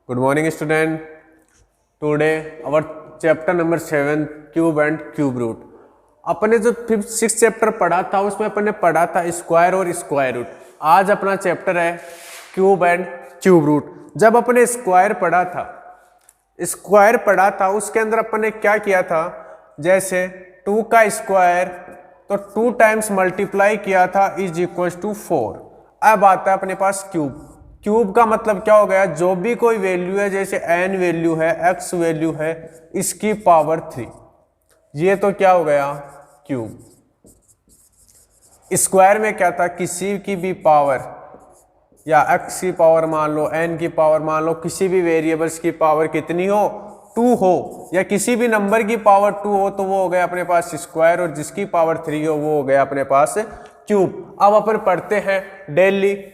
Good morning, student. Today our chapter number 7 cube and cube root. अपने जो 6th chapter पढ़ा था उसमें अपने पढ़ा था स्क्वायर और स्क्वायर रूट। आज अपना चैप्टर है क्यूब एंड क्यूब रूट। जब अपने स्क्वायर पढ़ा था उसके अंदर अपने क्या किया था, जैसे 2 का स्क्वायर तो 2 टाइम्स मल्टीप्लाई किया था इज इक्वल टू 4। अब आता है अपने पास क्यूब। क्यूब का मतलब क्या हो गया, जो भी कोई वैल्यू है, जैसे n वैल्यू है, x वैल्यू है, इसकी पावर 3, ये तो क्या हो गया क्यूब। स्क्वायर में क्या था, किसी की भी पावर या x की पावर मान लो, n की पावर मान लो, किसी भी वेरिएबल्स की पावर कितनी हो 2 हो, या किसी भी नंबर की पावर 2 हो, तो वो हो गया अपने पास स्क्वायर, और जिसकी पावर 3 हो वो हो गया अपने पास क्यूब। अब अपन पढ़ते हैं डेली।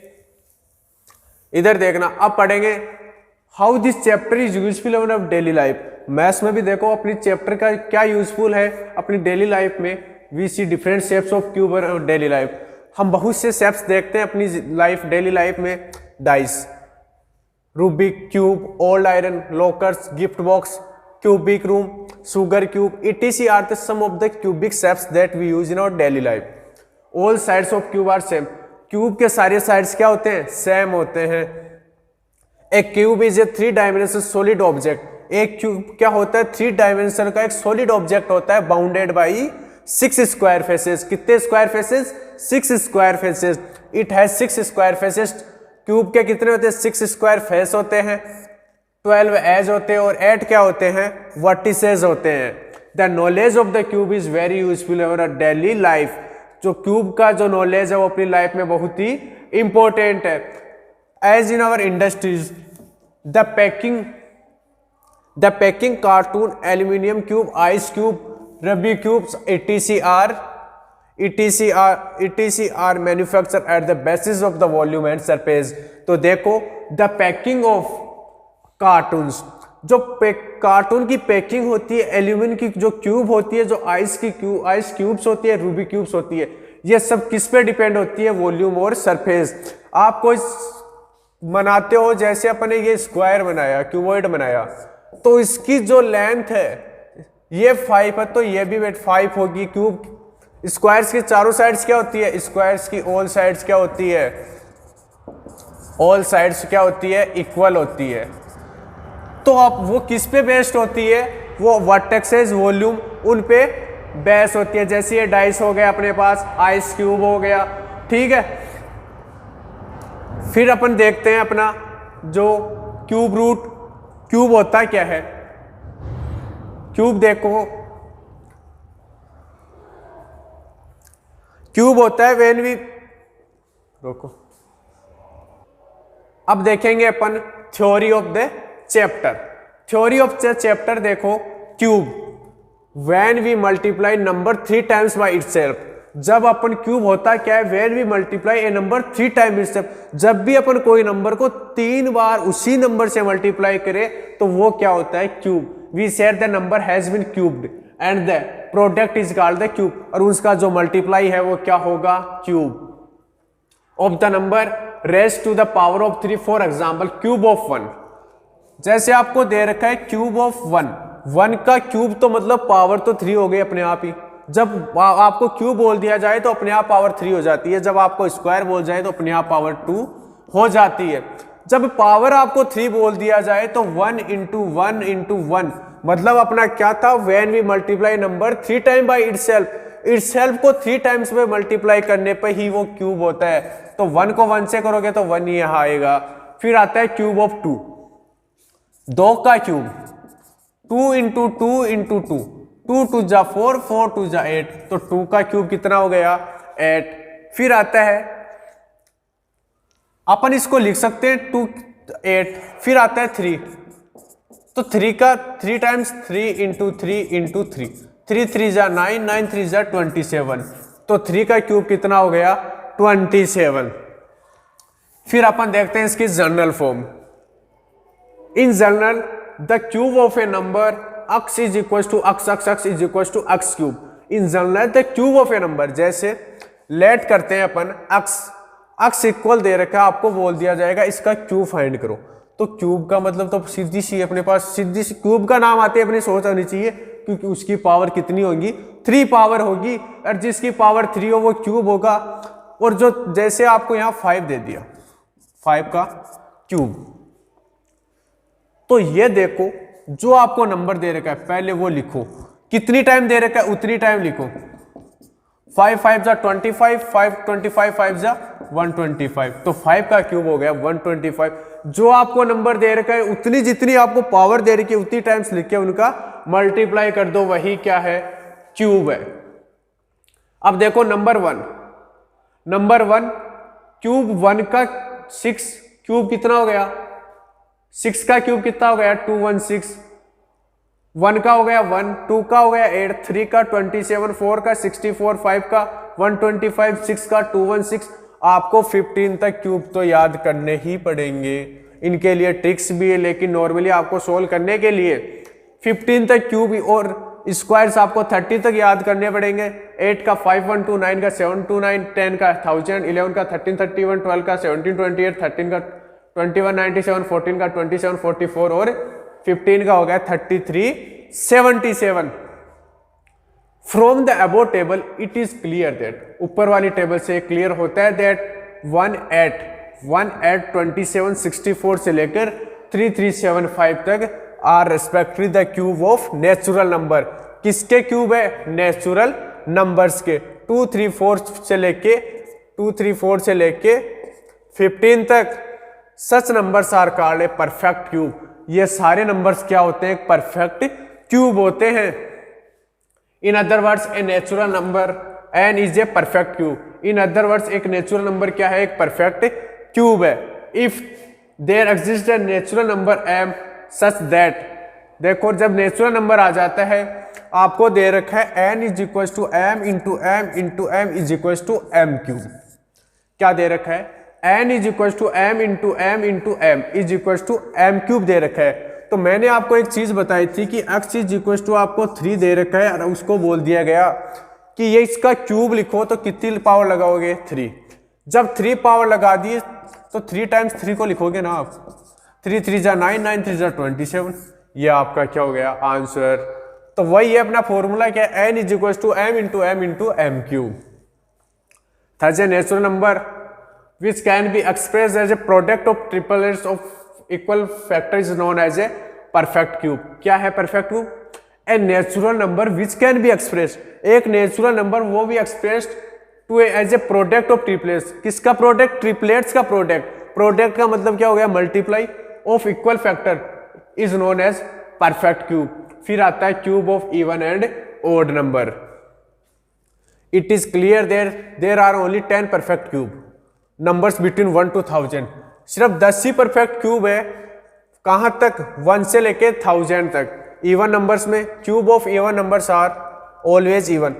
इधर देखना, अब पढ़ेंगे how this chapter is useful in our daily life. Maths में भी देखो अपनी चैप्टर का क्या यूजफुल है अपनी डेली लाइफ में। We see different shapes of cube in daily life. हम बहुत से शेप्स देखते हैं अपनी लाइफ डेली लाइफ में। Dice, Rubik cube, old iron, lockers, gift box, cubic room, sugar cube, etc are the some of the cubic shapes that we use in our daily life. All sides of cube are same. Cube के सारे sides क्या होते हैं, same होते हैं। एक cube is a 3 dimensional solid object. एक cube क्या होता है, 3 डायमेंशन का एक सॉलिड ऑब्जेक्ट होता है, बाउंडेड बाई 6 स्क्वायर फेसेस। कितने square faces, 6 square faces. It has 6 square faces. Cube के कितने होते हैं, 6 स्क्वायर फेस होते हैं, 12 एज होते हैं, और 8 क्या होते हैं, वर्टिसेस होते हैं। The knowledge of the cube is very useful in our daily life. जो क्यूब का जो नॉलेज है वो अपनी लाइफ में बहुत ही इंपॉर्टेंट है। As in our industries the packing carton, aluminium cube, ice cube, Rubik cubes, etc are manufacture at the basis of the volume and surface. तो देखो द पैकिंग ऑफ कार्टून्स, जो कार्टून की packing होती है, aluminium की जो cube होती है, जो आइस क्यूब्स होती है, रूबी क्यूब्स होती है, ये सब किस पे डिपेंड होती है, वॉल्यूम और सरफेस। आप कोई बनाते हो, जैसे अपने ये स्क्वायर बनाया, क्यूबॉइड बनाया, तो इसकी जो लेंथ है ये 5 है, तो ये भी वेट 5 होगी। क्यूब स्क्वायर्स की चारों साइड्स क्या होती है, स्क्वायर्स की ऑल साइड्स क्या होती है, ऑल साइड्स क्या होती है, इक्वल होती है। तो अब वो किस पे बेस्ड होती है, वो वर्टेक्सेस, वॉल्यूम, उन पे बेस होती है। जैसे ये डाइस हो गया अपने पास, आइस क्यूब हो गया, ठीक है। फिर अपन देखते हैं अपना जो क्यूब रूट। क्यूब होता क्या है, क्यूब देखो, क्यूब होता है व्हेन वी, रोको, अब देखेंगे अपन theory of the chapter. Theory of the chapter देखो, cube when we multiply number 3 times by itself. जब अपन क्यूब होता क्या है, when we multiply a number 3 times itself. जब भी अपन कोई नंबर को 3 बार उसी नंबर से मल्टीप्लाई करे तो वो क्या होता है, cube. We said the number has been cubed and the product is called the cube, और उसका जो मल्टीप्लाई है वो क्या होगा, cube of the number raise to the power of 3। For example cube of 1, जैसे आपको दे रखा है क्यूब ऑफ 1 का क्यूब, तो मतलब पावर तो 3 हो गई अपने आप ही। जब आपको क्यूब बोल दिया जाए तो अपने आप पावर 3 हो जाती है, जब आपको स्क्वायर बोल जाए तो अपने आप पावर 2 हो जाती है। जब पावर आपको 3 बोल दिया जाए तो 1 इंटू 1 इंटू 1, मतलब अपना क्या था, when we multiply number 3 time by itself को 3 टाइम्स में मल्टीप्लाई करने पे ही वो क्यूब होता है। तो 1 को 1 से करोगे तो 1 यहाँ आएगा। फिर आता है क्यूब ऑफ 2, 2 का क्यूब, 2 इंटू 2 इंटू 2, 2 टू जा 4, 4 टू जा 8, तो 2 का क्यूब कितना हो गया, 8। फिर आता है, अपन इसको लिख सकते हैं 2 8। फिर आता है 3, तो 3 का 3 टाइम्स 3 इंटू 3 इंटू 3, 3 3 जा 9, 9 3 जा 27, तो 3 का क्यूब कितना हो गया, 27। फिर अपन देखते हैं इसकी general form. In general, the cube of a number x is equals to x is equals to x cube. In general, the cube of a number, जैसे लेट करते हैं अपन x इक्वल दे रखा है, आपको बोल दिया जाएगा इसका क्यूब फाइंड करो, तो क्यूब का मतलब तो सीधी सी अपने पास सीधी सी क्यूब का नाम आते अपनी सोच होनी चाहिए, क्योंकि उसकी पावर कितनी होगी, 3 पावर होगी, और जिसकी पावर 3 हो वो क्यूब होगा। और जो जैसे आपको यहाँ 5 दे दिया, 5 का क्यूब, तो ये देखो जो आपको नंबर दे रखा है पहले वो लिखो, कितनी टाइम दे रखा है उतनी टाइम लिखो। 5 5 जा 25, 5 25 5 जा 125, तो 5 का क्यूब हो गया 125। जो आपको नंबर दे रखा है उतनी जितनी आपको पावर दे रखी है उतनी टाइम्स लिख के उनका मल्टीप्लाई कर दो, वही क्या है, क्यूब है। अब देखो नंबर 1 क्यूब 1 का 6 क्यूब कितना हो गया, 6 का क्यूब कितना हो गया 216, 1 का हो गया 1, 2 का हो गया 8, 3 का 27, 4 का 64, 5 का 125, 6 का 216। आपको 15 तक क्यूब तो याद करने ही पड़ेंगे, इनके लिए ट्रिक्स भी है, लेकिन नॉर्मली आपको सोल्व करने के लिए 15 तक क्यूब और स्क्वायर्स आपको 30 तक याद करने पड़ेंगे। 8 का 5129, 9 का 729, 10 का 1000, 11 का 1331, 12 का 1728, 13 का 2197, 14 का 2744 और 15 का हो गया 3377। From the above table it is clear that, ऊपर वाली टेबल से क्लियर होता है दैट 1 at 2764 से लेकर 3375 तक are respectively the cube of natural number. किसके क्यूब है, नेचुरल नंबर्स के। 234 से लेके 15 तक such numbers are called a perfect cube. ये सारे नंबर्स क्या होते हैं, परफेक्ट क्यूब होते हैं। In other words a natural number n is a perfect cube. In other words एक नेचुरल नंबर क्या है, एक परफेक्ट क्यूब है। If there exist a natural number m such that, देखो जब नेचुरल नंबर आ जाता है आपको दे रखा है n is equal to m into m is equal to m cube. क्या दे रखा है, n is equal to m into m is equal to m cube दे रखा है। तो मैंने आपको एक चीज बताई थी कि x इज इक्वल टू आपको 3 दे रखा है और उसको बोल दिया गया कि ये इसका क्यूब लिखो, तो कितनी पावर लगाओगे, 3। जब 3 पावर लगा दिए तो 3 टाइम्स 3 को लिखोगे ना आप, 3 3 जा 9, 9 3 जा 27, ये आपका क्या हो गया आंसर। तो वही है अपना फॉर्मूला, क्या n is equal to m into m cube. Third natural number which can be expressed as a product of triplets of equal factor is known as a perfect cube। क्या है perfect cube? A natural number which can be expressed, एक natural नंबर वो भी expressed to as a product of triplets. किसका product, triplets का product. Product का मतलब क्या हो गया, multiply of equal factor is known as perfect cube. फिर आता है cube of even and odd number. It is clear there are only 10 perfect cube numbers between 1 to 1000। सिर्फ 10 ही परफेक्ट क्यूब है, कहां तक, 1 से लेके 1000 तक। इवन नंबर्स में cube of even numbers are always even.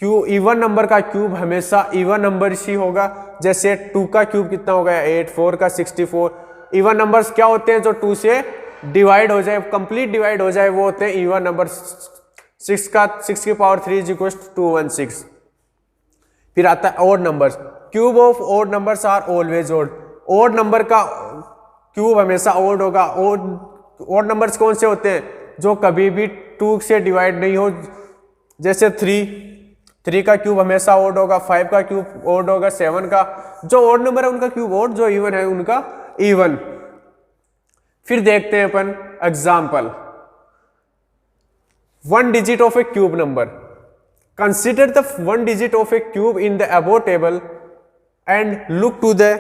Even number का क्यूब हमेशा इवन नंबर ही होगा। जैसे 2 का क्यूब कितना हो गया 8, 4 का 64। इवन नंबर्स क्या होते हैं, जो 2 से डिवाइड हो जाए, कंप्लीट डिवाइड हो जाए, वो होते हैं इवन नंबर। 6 की पावर 3 इज इक्वल टू 216। फिर आता है odd numbers. Cube of odd numbers are always odd. Odd number का क्यूब हमेशा ऑड होगा। ऑड नंबर्स कौन से होते हैं, जो कभी भी 2 से डिवाइड नहीं हो। जैसे 3 का क्यूब हमेशा ऑड होगा, 5 का क्यूब ऑड होगा, 7 का, जो ऑड नंबर है उनका क्यूब ऑड, जो इवन है उनका इवन। फिर देखते हैं अपन example. 1 digit of a cube number. Consider the 1 digit of a cube in the above table and look to the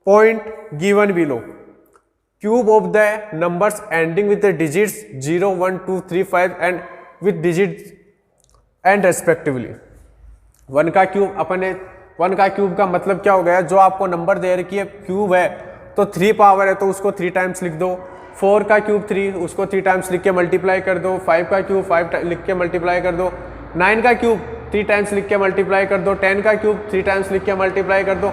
point given below. Cube of the numbers ending with the digits 0, 1, 2, 3, 5 and with digits and respectively. 1 का cube अपने 1 का cube का मतलब क्या हो गया, जो आपको नंबर दे रखी है क्यूब है तो 3 पावर है तो उसको 3 टाइम्स लिख दो। 4 का क्यूब 3, उसको 3 टाइम्स लिख के मल्टीप्लाई कर दो। 5 का क्यूब 5 लिख के मल्टीप्लाई कर दो। 9 का क्यूब 3 टाइम्स लिख के मल्टीप्लाई कर दो। 10 का क्यूब 3 टाइम्स लिख के मल्टीप्लाई कर दो।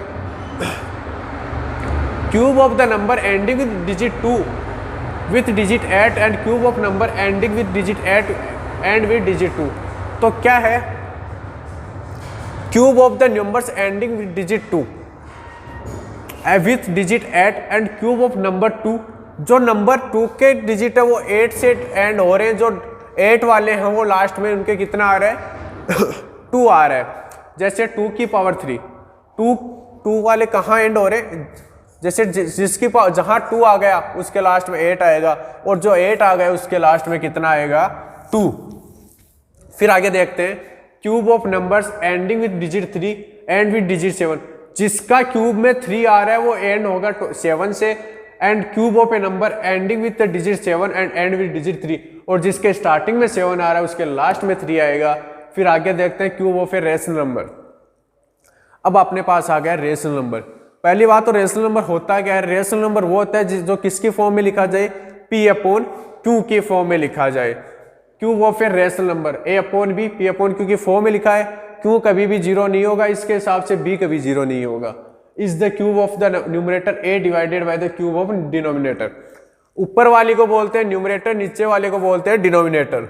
Cube of the number ending with digit 2 with digit 8 and cube of number ending with digit 8 and with digit 2। तो क्या है, cube of the numbers ending with digit 2। With digit 8 and cube of number 2, जो number 2 के digit है वो 8 से and हो रहे हैं, जो 8 वाले हैं वो लास्ट में उनके कितना आ रहा है 2 आ रहा है। जैसे 2 की पावर 3, 2 वाले कहाँ एंड हो रहे हैं, जैसे जिसकी पावर जहाँ 2 आ गया उसके लास्ट में 8 आएगा, और जो 8 आ गया उसके लास्ट में कितना आएगा 2। फिर आगे देखते हैं cube of numbers ending with digit 3 and with digit 7, जिसका क्यूब में 3 आ रहा है वो एंड होगा 7 से, and cube of A number ending with the digit 7 and with digit 3, और जिसके स्टार्टिंग में 7 आ रहा है उसके लास्ट में 3 आएगा। फिर आगे देखते हैं cube of a rational number. अब अपने पास आ गया रेशनल नंबर। पहली बात तो रेशनल नंबर होता क्या है, रेशनल नंबर वो होता है जो किसकी फॉर्म में लिखा जाए, P अपॉन Q की फॉर्म में लिखा जाए। Cube of a rational number A upon B, P upon Q की फॉर्म में लिखा है। Q कभी भी 0 नहीं होगा, इसके हिसाब से B कभी 0 नहीं होगा। Is the cube of the numerator A divided by the cube of denominator. ऊपर वाली को बोलते हैं न्यूमरेटर, नीचे वाले को बोलते हैं डिनोमिनेटर।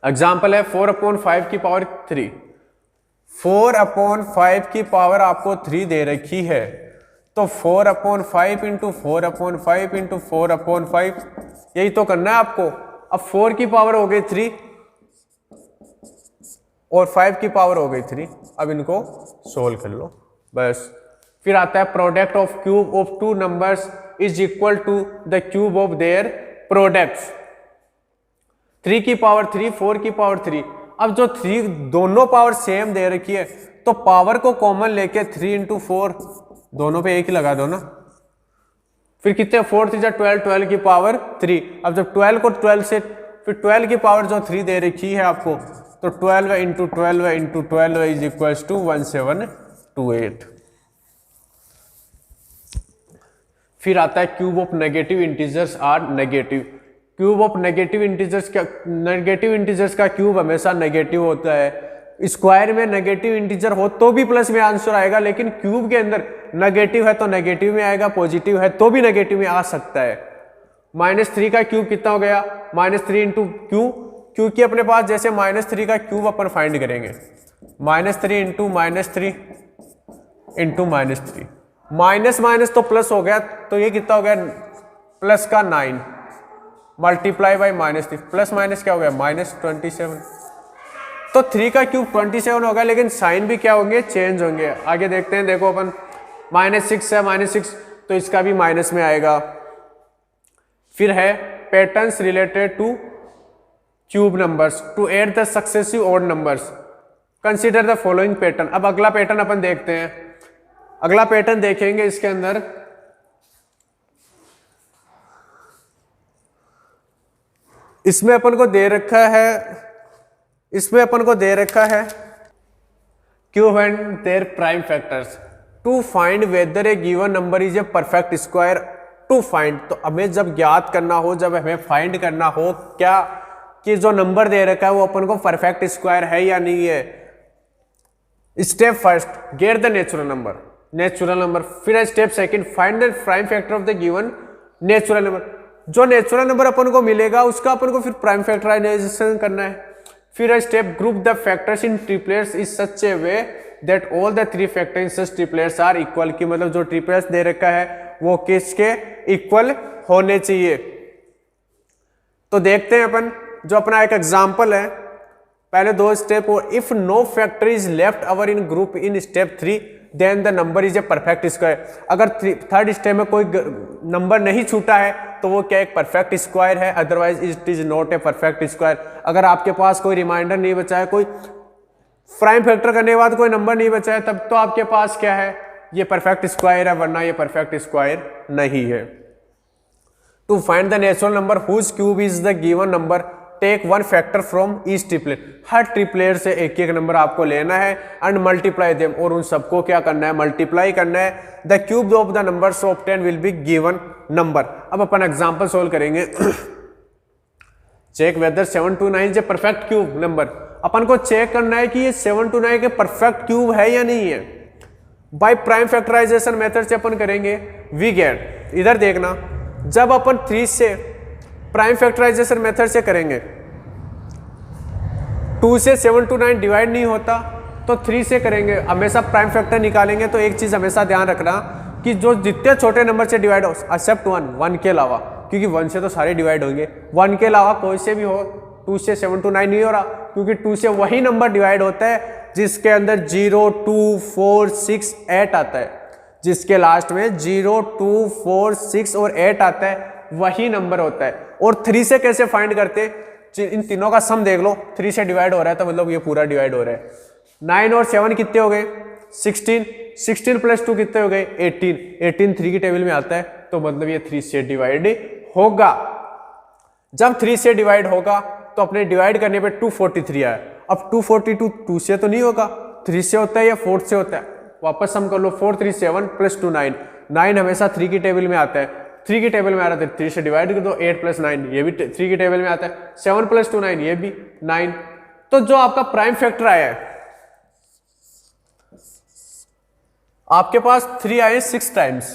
एग्जाम्पल है 4 अपॉन 5 की पावर 3। 4 अपॉन 5 की पावर आपको 3 दे रखी है, तो 4 upon 5 into 4 upon 5 into 4 upon 5, यही तो करना है आपको। अब 4 की पावर हो गई 3 और 5 की पावर हो गई 3, अब इनको सोल्व कर लो बस। फिर आता है product of cube of 2 numbers is equal to the cube of their products. 3 की पावर 3, 4 की पावर 3। अब जो 3 दोनों पावर सेम दे रखी है, तो पावर को कॉमन लेके 3 इंटू 4 दोनों पे एक ही लगा दो ना। फिर कितने 4 3 12, 12 की पावर 3। अब जब 12 को 12 से, फिर 12 की पावर जो 3 दे रखी है आपको, तो 12 into 12 into 12 is equal to 1728। फिर आता है cube of negative integers are negative. Cube of negative integers का क्यूब हमेशा नेगेटिव होता है। स्क्वायर में नेगेटिव इंटीजर हो तो भी प्लस में आंसर आएगा, लेकिन क्यूब के अंदर नेगेटिव है तो नेगेटिव में आएगा, पॉजिटिव है तो भी नेगेटिव में आ सकता है। -3 का क्यूब कितना हो गया, -3 इंटू क्यू, क्योंकि अपने पास जैसे -3 का क्यूब अपन फाइंड करेंगे, -3 इंटू -3 इंटू -3, माइनस माइनस तो प्लस हो गया, तो ये कितना हो गया प्लस का 9 मल्टीप्लाई बाई -3, प्लस माइनस क्या हो गया -27। तो 3 का क्यूब 27 होगा, लेकिन साइन भी क्या होंगे, चेंज होंगे। आगे देखते हैं, देखो अपन -6 है, -6 तो इसका भी माइनस में आएगा। फिर है patterns related to cube numbers to add the successive odd numbers, consider the following pattern. अब अगला पैटर्न अपन देखते हैं। अगला पैटर्न देखेंगे, इसके अंदर इसमें अपन को दे रखा है cube and their prime factors to find whether a given number is a perfect square. To find, तो हमें जब ज्ञात करना हो, जब हमें फाइंड करना हो क्या कि जो नंबर दे रखा है वो अपन को परफेक्ट स्क्वायर है या नहीं है। Step first, get the natural number. फिर step second, find the prime factor of the given natural number. जो नेचुरल नंबर अपन को मिलेगा उसका अपन को फिर प्राइम फैक्टराइजेशन करना है। फिर step, group the factors in triplets is such a way that all the 3 factor in such triplets are equal, की मतलब जो ट्रिपलेट्स दे रखा है वो किसके इक्वल होने चाहिए। तो देखते हैं अपन, जो अपना एक एग्जांपल है, पहले 2 स्टेप, और if no factor is left over in group in step 3 then the number is a perfect square. अगर थर्ड स्टेप में कोई नंबर नहीं छूटा है तो वो क्या एक परफेक्ट स्क्वायर है, otherwise it is not a perfect square. अगर आपके पास कोई रिमाइंडर नहीं बचा है, कोई प्राइम फैक्टर करने के बाद कोई नंबर नहीं बचा है, तब तो आपके पास क्या है, ये परफेक्ट स्क्वायर है, वरना ये परफेक्ट स्क्वायर नहीं है। To find the natural number whose cube is the given number, take 1 factor from each triplet. हर ट्रिपलेट से एक एक नंबर आपको लेना है एंड मल्टीप्लाई देम, और उन सबको क्या करना है, मल्टीप्लाई करना है। The cube of the numbers obtain will be given number. अब अपन एग्जांपल सोल्व करेंगे। Check whether 7 to 9 is a perfect cube number. अपन को चेक करना है कि ये 7 to 9 के परफेक्ट क्यूब है या नहीं है। बाय प्राइम फैक्टराइजेशन मेथड से अपन करेंगे, वी गेट, इधर देखना, जब अपन 3 से प्राइम फैक्टराइजेशन मेथड से करेंगे, 2 से 7 to 9 डिवाइड नहीं होता, तो 3 से करेंगे। हमेशा प्राइम फैक्टर निकालेंगे तो एक चीज़ हमेशा ध्यान रखना कि जो जितने छोटे नंबर से डिवाइड हो, एक्सेप्ट 1 के अलावा, क्योंकि 1 से तो सारे डिवाइड होंगे, 1 के अलावा कोई से भी हो, 2 से 7 to 9 नहीं हो रहा, क्योंकि 2 से वही नंबर डिवाइड होता है जिसके अंदर 0, 2, 4, 6, 8 आता है, जिसके लास्ट में 0, 2, 4, 6 और 8 आता है, वही नंबर होता है। और 3 से कैसे फाइंड करते, इन तीनों का सम देख लो, 3 से डिवाइड हो रहा है तो मतलब ये पूरा डिवाइड हो रहा है। 9 और 7 कितने हो गए, 16, 16 + 2 कितने हो गए, 18, 18 3 की टेबल में आता है, तो मतलब ये 3 से डिवाइड होगा। जब 3 से डिवाइड होगा तो अपने डिवाइड करने पे 243 आया। अब 242 2 से तो नहीं होगा, 3 से होता है या 4 से होता है, वापस सम कर लो, 4 3 7 + 2 9, 9 हमेशा 3 की टेबल में आता है, 3 की टेबल में आ रहा था, 3 से डिवाइड कर दो, 8 + 9 ये भी 3 की टेबल में आता है, 7 + 2 9 ये भी 9। तो जो आपका प्राइम फैक्टर आया है, आपके पास 3 आए 6 टाइम्स,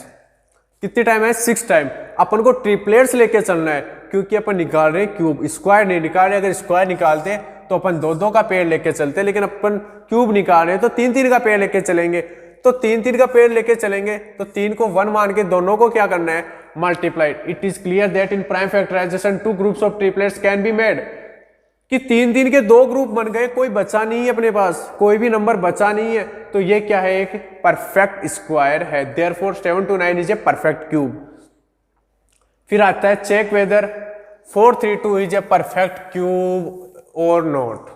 कितने टाइम है, 6 टाइम। अपन को ट्रिपलेट्स लेके चलना है, क्योंकि अपन निकाल रहे हैं क्यूब, स्क्वायर नहीं निकाल रहे। अगर स्क्वायर निकालते तो अपन 2-2 का पेड़ लेके चलते, लेकिन अपन क्यूब निकाल रहे हैं तो 3-3 का पेड़ लेके चलेंगे। तो 3-3 का पेड़ लेके चलेंगे तो 3 को 1 मान के दोनों को क्या करना है, multiplied. It is clear that in prime factorization 2 groups of triplets can be made, कि 3-3 के 2 ग्रुप बन गए, कोई बचा नहीं है अपने पास, कोई भी नंबर बचा नहीं है, तो ये क्या है, एक परफेक्ट स्क्वायर है। Therefore 7 to 9 is a perfect cube. फिर आता है check whether 432 is a perfect cube और नॉट।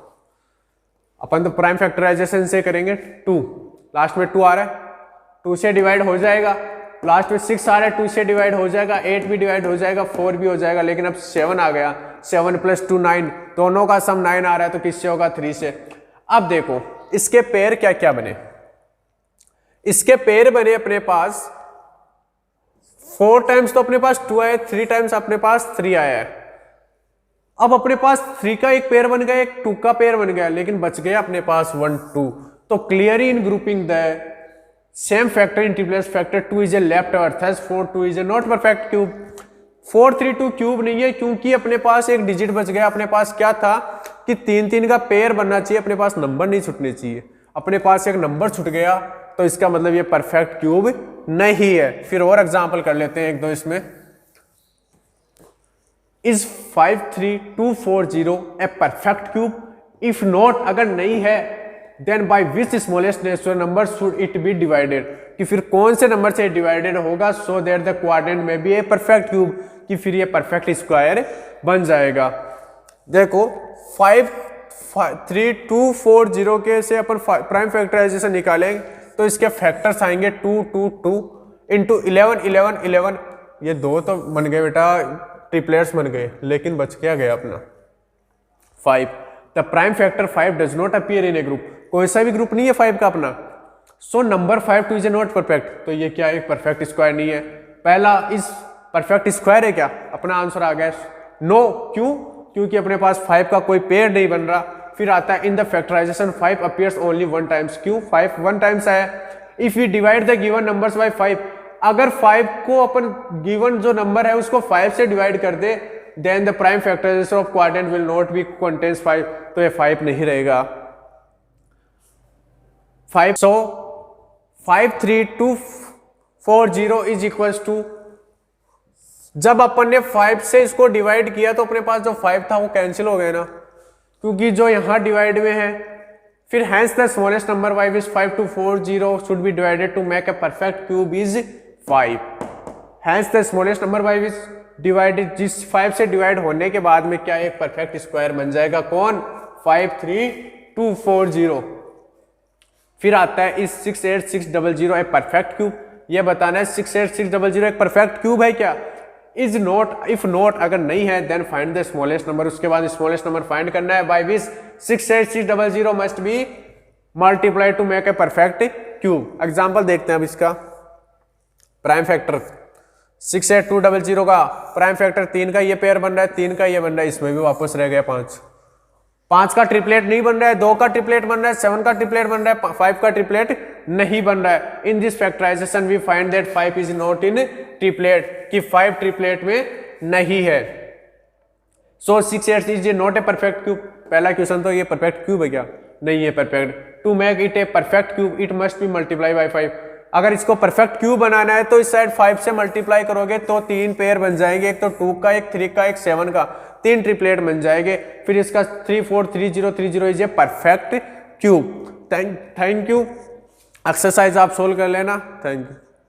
अपन तो प्राइम फैक्टराइजेशन से करेंगे, 2 लास्ट में 2 आ रहा है, 2 से डिवाइड हो जाएगा, लास्ट में 6 आ रहा है, 2 से डिवाइड हो जाएगा, 8 भी डिवाइड हो जाएगा, 4 भी हो जाएगा, लेकिन अब 7 आ गया, 7 + 2 9, दोनों का सम 9 आ रहा है, तो किससे होगा, 3 से। अब देखो इसके पेयर क्या क्या बने, इसके पेयर बने अपने पास 4 टाइम्स तो अपने पास 2 आया, 3 टाइम्स अपने पास 3 आया है। अब अपने पास 3 का एक पेयर बन गया, एक 2 का पेयर बन गया, लेकिन बच गया अपने पास 1 2। तो clearly in grouping the same factor in triplets factor 2 is a left out, thus 4 2 is a not perfect cube. 432 cube नहीं है, क्योंकि अपने पास एक डिजिट बच गया। अपने पास क्या था कि 3-3 का पेयर बनना चाहिए, अपने पास नंबर नहीं छूटने चाहिए, अपने पास एक नंबर छूट गया, तो इसका मतलब ये परफेक्ट क्यूब नहीं है। फिर और एग्जांपल कर लेते हैं 1-2 इसमें। Is 53240 a perfect cube, if not, अगर नहीं है, then by which smallest natural number should it be divided, कि फिर कौन से नंबर से डिवाइडेड होगा, so that the quadrant may be a perfect cube, कि फिर ये परफेक्ट स्क्वायर बन जाएगा। देखो 53240 के से अपन प्राइम फैक्टराइजेशन निकालेंगे तो इसके फैक्टर्स आएंगे 2 2 2 इंटू 11 11 11, ये 2 तो बन गए बेटा, ट्रिपलेट्स बन गए, लेकिन बच क्या गया अपना 5। The prime factor 5 does not appear in A group, कोई सा भी ग्रुप नहीं है 5 का अपना, so number 5 2 is a not perfect, तो ये क्या एक परफेक्ट स्क्वायर नहीं है। पहला इस परफेक्ट स्क्वायर है क्या, अपना आंसर आ गया नो। क्यों, क्योंकि अपने पास 5 का कोई पेयर नहीं बन रहा। फिर आता है in the factorization 5 appears only 1 times, क्यों 5 1 टाइम्स आया। If we divide the given numbers by 5, अगर 5 को अपन गिवन जो नंबर है उसको 5 से डिवाइड कर दे, then the prime factorization of quadrant will not be contains 5, तो ये 5 नहीं रहेगा 5। सो 53240 इज इक्वल्स टू, जब अपन ने 5 से इसको डिवाइड किया तो अपने पास जो 5 था वो कैंसिल हो गया ना, क्योंकि जो यहां डिवाइड में है। फिर hence the smallest number y which 5240 should be divided to make a perfect cube is 5। Hence the smallest number y which divided, जिस 5 से डिवाइड होने के बाद में क्या एक परफेक्ट स्क्वायर बन जाएगा, कौन 53240। फिर आता है इस 68600 ए परफेक्ट क्यूब, ये बताना है 68600 एक परफेक्ट क्यूब है क्या, इज नॉट, इफ नॉट, अगर नहीं है, then find the smallest number, उसके बाद स्मॉलेस्ट नंबर फाइंड करना है, by which 68600 must be multiplied to make a perfect cube. Example देखते हैं अब इसका। प्राइम फैक्टर 68200 का प्राइम फैक्टर 3 का ये पेयर बन रहा है, 3 का ये बन रहा है, इसमें भी वापस रह गया 5। 5 का ट्रिपलेट नहीं बन रहा है, 2 का ट्रिपलेट बन रहा है, 7 का ट्रिपलेट बन रहा है, 5 का ट्रिपलेट नहीं बन रहा है। In this factorization we find that 5 is not in triplet, कि 5 ट्रिपलेट में नहीं है। So 6 is not a perfect cube. पहला क्वेश्चन तो ये परफेक्ट क्यूब है क्या, नहीं है perfect. To make it a perfect cube it must be multiply by 5। अगर इसको परफेक्ट क्यूब बनाना है तो इस साइड 5 से मल्टीप्लाई करोगे तो 3 पेयर बन जाएंगे, एक तो 2 का, एक 3 का, एक 7 का, 3 ट्रिपलेट बन जाएंगे। फिर इसका 3 4 3 0 3 0 is a perfect cube. Thank you. Exercise आप सोल्व कर लेना। Thank you.